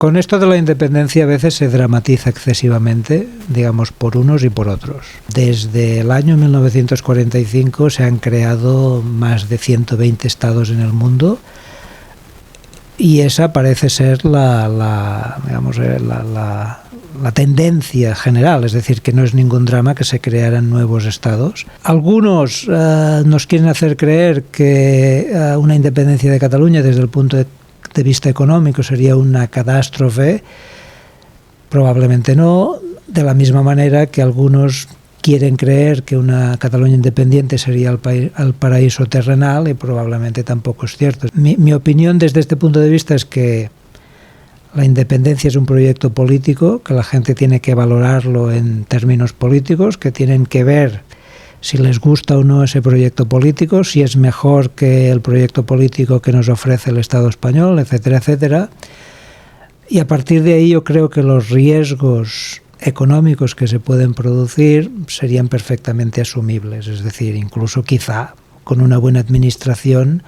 Con esto de la independencia a veces se dramatiza excesivamente, digamos, por unos y por otros. Desde el año 1945 se han creado más de 120 estados en el mundo y esa parece ser la tendencia general, es decir, que no es ningún drama que se crearan nuevos estados. Algunos nos quieren hacer creer que una independencia de Cataluña desde el punto de vista económico sería una catástrofe. Probablemente no, de la misma manera que algunos quieren creer que una Cataluña independiente sería el paraíso terrenal, y probablemente tampoco es cierto. Mi opinión desde este punto de vista es que la independencia es un proyecto político, que la gente tiene que valorarlo en términos políticos, que tienen que ver si les gusta o no ese proyecto político, si es mejor que el proyecto político que nos ofrece el Estado español, etcétera, etcétera. Y a partir de ahí yo creo que los riesgos económicos que se pueden producir serían perfectamente asumibles, es decir, incluso quizá con una buena administración,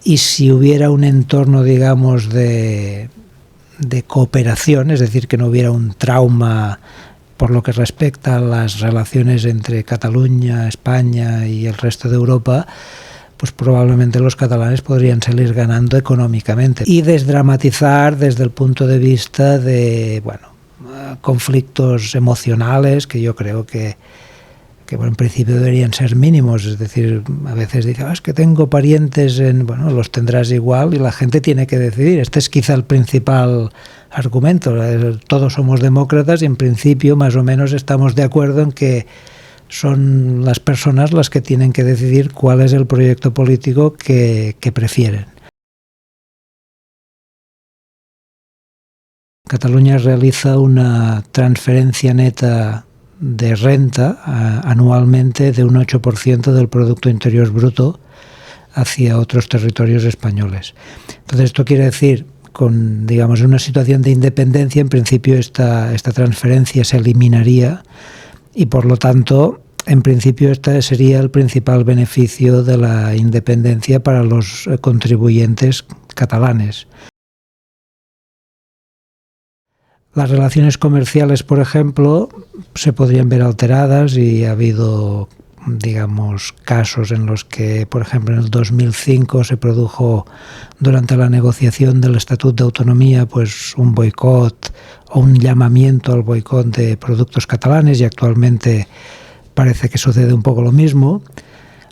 y si hubiera un entorno, digamos, de cooperación, es decir, que no hubiera un trauma por lo que respecta a las relaciones entre Cataluña, España y el resto de Europa, pues probablemente los catalanes podrían salir ganando económicamente y desdramatizar desde el punto de vista de, conflictos emocionales que yo creo que en principio deberían ser mínimos. Es decir, a veces dicen, es que tengo parientes los tendrás igual, y la gente tiene que decidir. Este es quizá el principal argumento. Todos somos demócratas y en principio más o menos estamos de acuerdo en que son las personas las que tienen que decidir cuál es el proyecto político que prefieren. Cataluña realiza una transferencia neta de renta anualmente de un 8% del Producto Interior Bruto hacia otros territorios españoles. Entonces esto quiere decir, con, digamos, una situación de independencia, en principio esta transferencia se eliminaría y por lo tanto, en principio este sería el principal beneficio de la independencia para los contribuyentes catalanes. Las relaciones comerciales, por ejemplo, se podrían ver alteradas y ha habido, digamos, casos en los que, por ejemplo, en el 2005 se produjo durante la negociación del Estatut de Autonomía pues un boicot o un llamamiento al boicot de productos catalanes, y actualmente parece que sucede un poco lo mismo.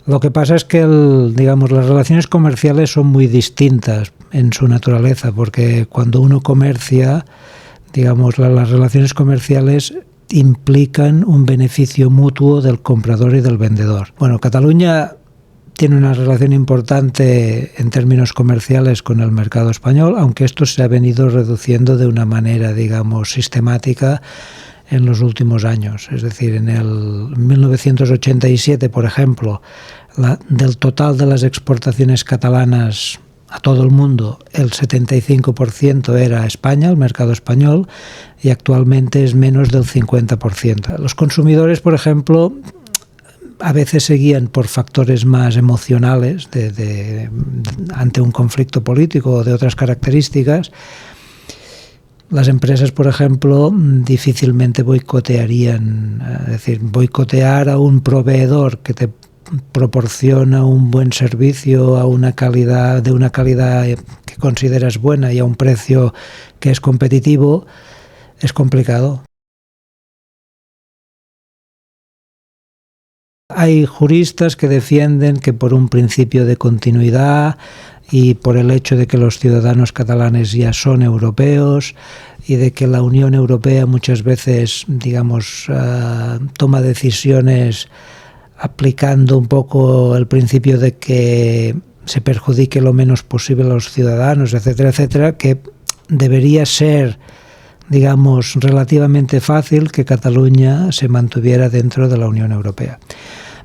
Lo que pasa es que las relaciones comerciales son muy distintas en su naturaleza, porque cuando uno comercia, digamos, las relaciones comerciales implican un beneficio mutuo del comprador y del vendedor. Bueno, Cataluña tiene una relación importante en términos comerciales con el mercado español, aunque esto se ha venido reduciendo de una manera, digamos, sistemática en los últimos años. Es decir, en el 1987, por ejemplo, del total de las exportaciones catalanas a todo el mundo, el 75% era España, el mercado español, y actualmente es menos del 50%. Los consumidores, por ejemplo, a veces se guían por factores más emocionales ante un conflicto político o de otras características. Las empresas, por ejemplo, difícilmente boicotearían, es decir, boicotear a un proveedor que te proporciona un buen servicio de una calidad que consideras buena y a un precio que es competitivo, es complicado. Hay juristas que defienden que por un principio de continuidad y por el hecho de que los ciudadanos catalanes ya son europeos y de que la Unión Europea muchas veces, digamos, toma decisiones aplicando un poco el principio de que se perjudique lo menos posible a los ciudadanos, etcétera, etcétera, que debería ser, digamos, relativamente fácil que Cataluña se mantuviera dentro de la Unión Europea.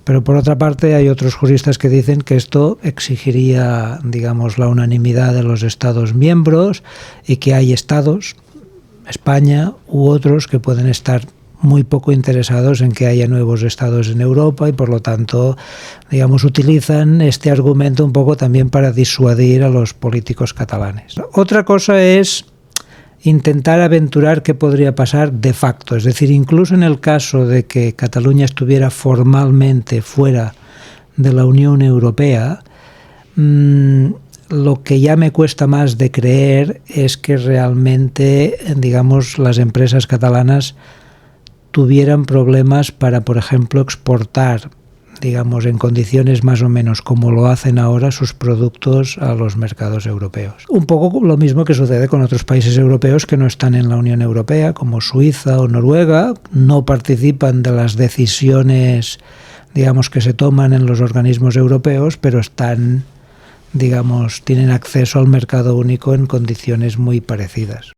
Pero por otra parte hay otros juristas que dicen que esto exigiría, digamos, la unanimidad de los Estados miembros y que hay estados, España u otros, que pueden estar muy poco interesados en que haya nuevos estados en Europa y por lo tanto, digamos, utilizan este argumento un poco también para disuadir a los políticos catalanes. Otra cosa es intentar aventurar qué podría pasar de facto. Es decir, incluso en el caso de que Cataluña estuviera formalmente fuera de la Unión Europea, lo que ya me cuesta más de creer es que realmente, digamos, las empresas catalanas tuvieran problemas para, por ejemplo, exportar, digamos, en condiciones más o menos como lo hacen ahora sus productos a los mercados europeos. Un poco lo mismo que sucede con otros países europeos que no están en la Unión Europea, como Suiza o Noruega, no participan de las decisiones, digamos, que se toman en los organismos europeos, pero están, digamos, tienen acceso al mercado único en condiciones muy parecidas.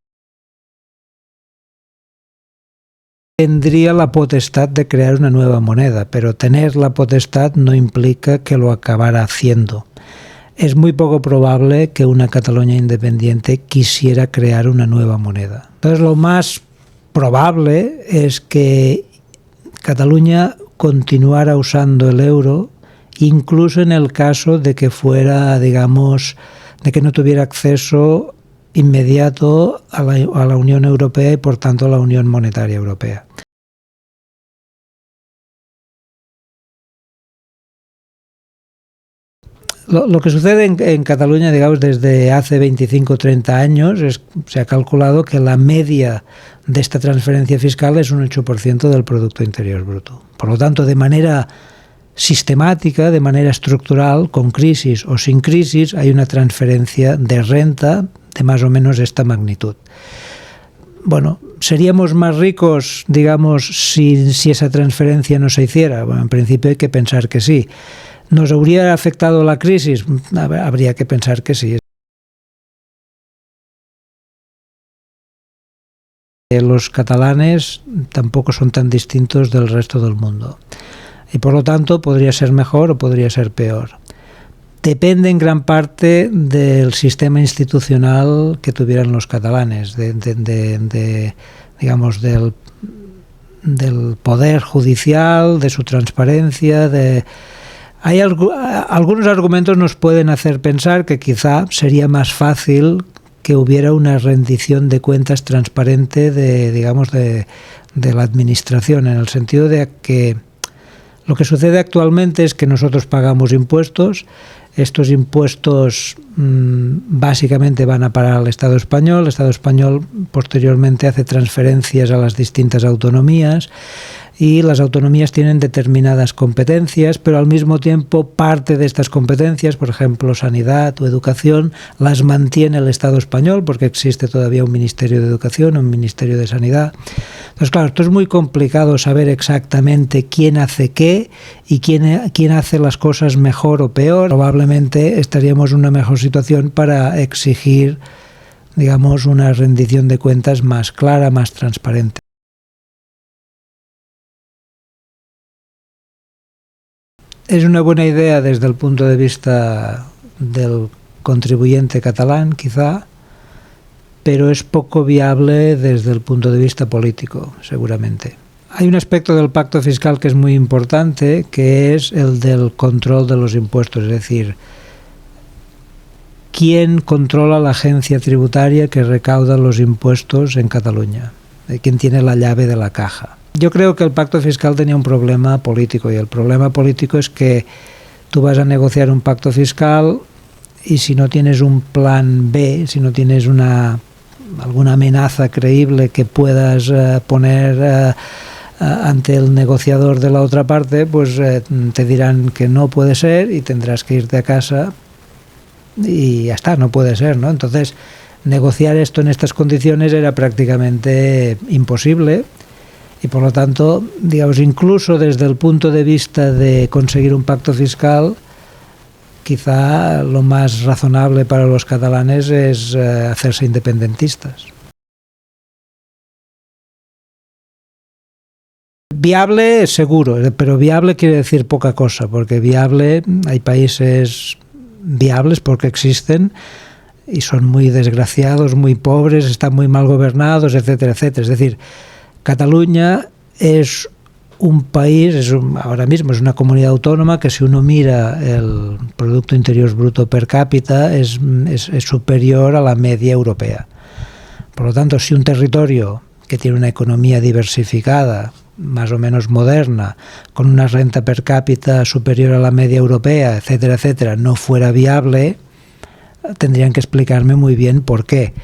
Tendría la potestad de crear una nueva moneda, pero tener la potestad no implica que lo acabara haciendo. Es muy poco probable que una Cataluña independiente quisiera crear una nueva moneda. Entonces, lo más probable es que Cataluña continuara usando el euro, incluso en el caso de que fuera, digamos, de que no tuviera acceso inmediato a la Unión Europea y, por tanto, a la Unión Monetaria Europea. Lo que sucede en Cataluña, digamos, desde hace 25 o 30 años, se ha calculado que la media de esta transferencia fiscal es un 8% del Producto Interior Bruto. Por lo tanto, de manera sistemática, de manera estructural, con crisis o sin crisis, hay una transferencia de renta de más o menos esta magnitud. Bueno, ¿seríamos más ricos, digamos, si esa transferencia no se hiciera? Bueno, en principio hay que pensar que sí. ¿Nos habría afectado la crisis? Habría que pensar que sí. Los catalanes tampoco son tan distintos del resto del mundo. Y por lo tanto podría ser mejor o podría ser peor. Depende en gran parte del sistema institucional que tuvieran los catalanes, digamos, del poder judicial, de su transparencia, algunos argumentos nos pueden hacer pensar que quizá sería más fácil que hubiera una rendición de cuentas transparente de la administración, en el sentido de que lo que sucede actualmente es que nosotros pagamos impuestos. Estos impuestos básicamente van a parar al Estado español. El Estado español posteriormente hace transferencias a las distintas autonomías y las autonomías tienen determinadas competencias, pero al mismo tiempo parte de estas competencias, por ejemplo, sanidad o educación, las mantiene el Estado español porque existe todavía un Ministerio de Educación, un Ministerio de Sanidad. Entonces, claro, esto es muy complicado saber exactamente quién hace qué y quién hace las cosas mejor o peor. Probablemente estaríamos en una mejor situación para exigir, digamos, una rendición de cuentas más clara, más transparente. Es una buena idea desde el punto de vista del contribuyente catalán, quizá, pero es poco viable desde el punto de vista político, seguramente. Hay un aspecto del pacto fiscal que es muy importante, que es el del control de los impuestos, es decir, ¿quién controla la agencia tributaria que recauda los impuestos en Cataluña? ¿Quién tiene la llave de la caja? Yo creo que el pacto fiscal tenía un problema político, y el problema político es que tú vas a negociar un pacto fiscal y si no tienes un plan B, si no tienes alguna amenaza creíble que puedas poner ante el negociador de la otra parte, pues te dirán que no puede ser y tendrás que irte a casa y ya está, no puede ser, ¿no? Entonces, negociar esto en estas condiciones era prácticamente imposible. Y por lo tanto, digamos, incluso desde el punto de vista de conseguir un pacto fiscal, quizá lo más razonable para los catalanes es hacerse independentistas. Viable, seguro, pero viable quiere decir poca cosa, porque viable, hay países viables porque existen y son muy desgraciados, muy pobres, están muy mal gobernados, etcétera, etcétera. Es decir, Cataluña es un país, ahora mismo es una comunidad autónoma que, si uno mira el Producto Interior Bruto per cápita, es superior a la media europea. Por lo tanto, si un territorio que tiene una economía diversificada, más o menos moderna, con una renta per cápita superior a la media europea, etcétera, etcétera, no fuera viable, tendrían que explicarme muy bien por qué.